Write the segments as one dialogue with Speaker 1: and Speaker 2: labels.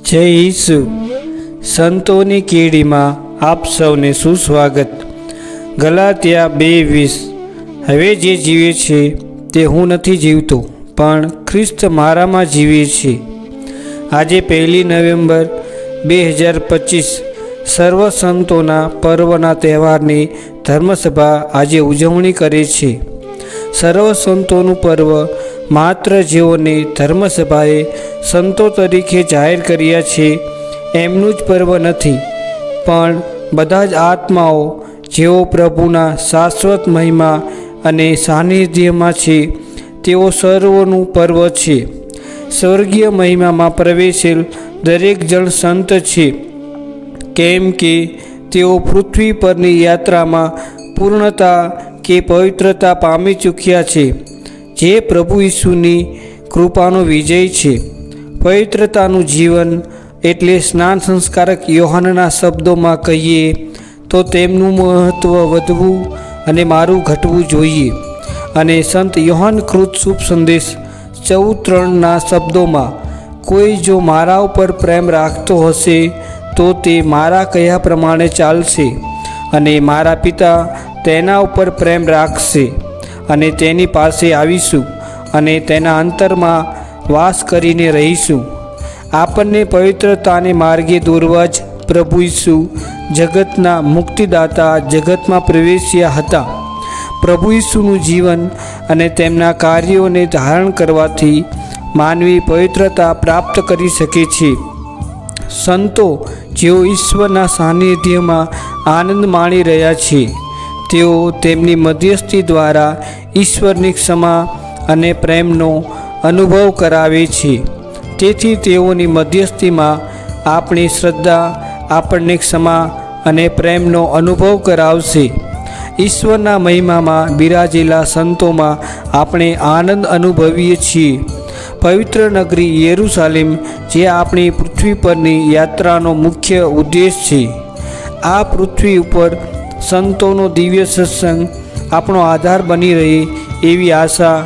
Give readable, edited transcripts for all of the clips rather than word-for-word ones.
Speaker 1: જય ઈસુ સંતોની કેડીમાં આપ સૌને સુસ્વાગત। ગલાતિયા 2:20 હવે જે જીવે છે તે હું નથી જીવતો, પણ ખ્રિસ્ત મારામાં જીવે છે। આજે 1 નવેમ્બર 2025 સર્વ સંતોના પર્વના તહેવારની ધર્મસભા આજે ઉજવણી કરે છે। સર્વ સંતોનું પર્વ માત્ર જેઓને ધર્મસભાએ સંતો તરીકે જાહેર કર્યા છે એમનું જ પર્વ નથી, પણ બધા જ આત્માઓ જેઓ પ્રભુના શાશ્વત મહિમા અને સાનિધ્યમાં છે તેઓ સર્વોનું પર્વ છે। સ્વર્ગીય મહિમામાં પ્રવેશેલ દરેક જણ સંત છે, કેમ કે તેઓ પૃથ્વી પરની યાત્રામાં પૂર્ણતા કે પવિત્રતા પામી ચૂક્યા છે, જે પ્રભુ ઈસુની કૃપાનો વિજય છે। પવિત્રતાનું જીવન એટલે સ્નાન સંસ્કારક યોહાનના શબ્દોમાં કહીએ તો તેમનું મહત્ત્વ વધવું અને મારું ઘટવું જોઈએ। અને સંત યોહાન કૃત શુભ સંદેશ 14:3ના શબ્દોમાં, કોઈ જો મારા ઉપર પ્રેમ રાખતો હશે તો તે મારા કહ્યા પ્રમાણે ચાલશે, અને મારા પિતા તેના ઉપર પ્રેમ રાખશે, અને તેની પાસે આવીશું અને તેના અંતરમાં વાસ કરીને રહીશું। આપણને પવિત્રતાને માર્ગે દોરવા જ પ્રભુ ઈસુ જગતના મુક્તિદાતા જગતમાં પ્રવેશ્યા હતા। પ્રભુ ઈસુનું જીવન અને તેમના કાર્યોને ધારણ કરવાથી માનવી પવિત્રતા પ્રાપ્ત કરી શકે છે। સંતો જેઓ ઈશ્વરના સાનિધ્યમાં આનંદ માણી રહ્યા છે, તેઓ તેમની મધ્યસ્થી દ્વારા ઈશ્વરની ક્ષમા અને પ્રેમનો અનુભવ કરાવે છે। તેથી તેઓની મધ્યસ્થીમાં આપણી શ્રદ્ધા આપણને ક્ષમા અને પ્રેમનો અનુભવ કરાવશે। ઈશ્વરના મહિમામાં બિરાજેલા સંતોમાં આપણે આનંદ અનુભવીએ છીએ। પવિત્ર નગરી યેરુશાલેમ જે આપણી પૃથ્વી પરની યાત્રાનો મુખ્ય ઉદ્દેશ છે, આ પૃથ્વી ઉપર સંતોનો દિવ્ય સત્સંગ આપણો આધાર બની રહે એવી આશા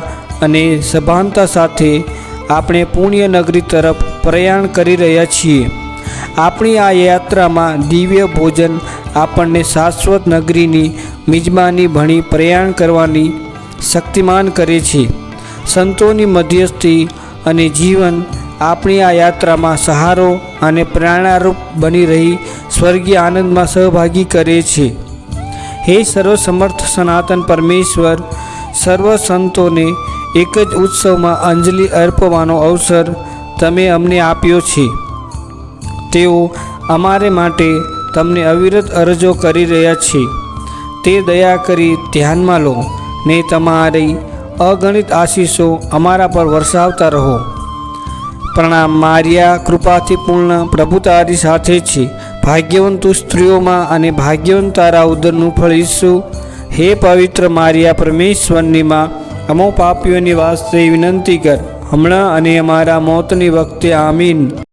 Speaker 1: અને સભાનતા સાથે આપણે પુણ્ય નગરી તરફ પ્રયાણ કરી રહ્યા છીએ। આપણી આ યાત્રામાં દિવ્ય ભોજન આપણને શાશ્વત નગરીની મિજબાની ભણી પ્રયાણ કરવાની શક્તિમાન કરે છે। સંતોની મધ્યસ્થી અને જીવન આપણી આ યાત્રામાં સહારો અને પ્રેરણારૂપ બની રહી સ્વર્ગીય આનંદમાં સહભાગી કરે છે। હે સર્વસમર્થ સનાતન પરમેશ્વર, સર્વ સંતોને એક જ ઉત્સવમાં અંજલિ અર્પવાનો અવસર તમે અમને આપ્યો છે। તેઓ અમારે માટે તમને અવિરત અરજો કરી રહ્યા છે, તે દયા કરી ધ્યાનમાં લો ને તમારી અગણિત આશીષો અમારા પર વરસાવતા રહો। પ્રણામ મારિયા, કૃપાથી પૂર્ણ, પ્રભુ તારી સાથે છે। ભાગ્યવંત તું સ્ત્રીઓમાં અને ભાગ્યવંત તારા ઉદરનું ફળ ઈસુ। હે પવિત્ર મારિયા, પરમેશ્વરની માં, અમો પાપીઓની વાસ્તે વિનંતી કર, હમણાં અને અમારા મોતની વખતે। આમીન।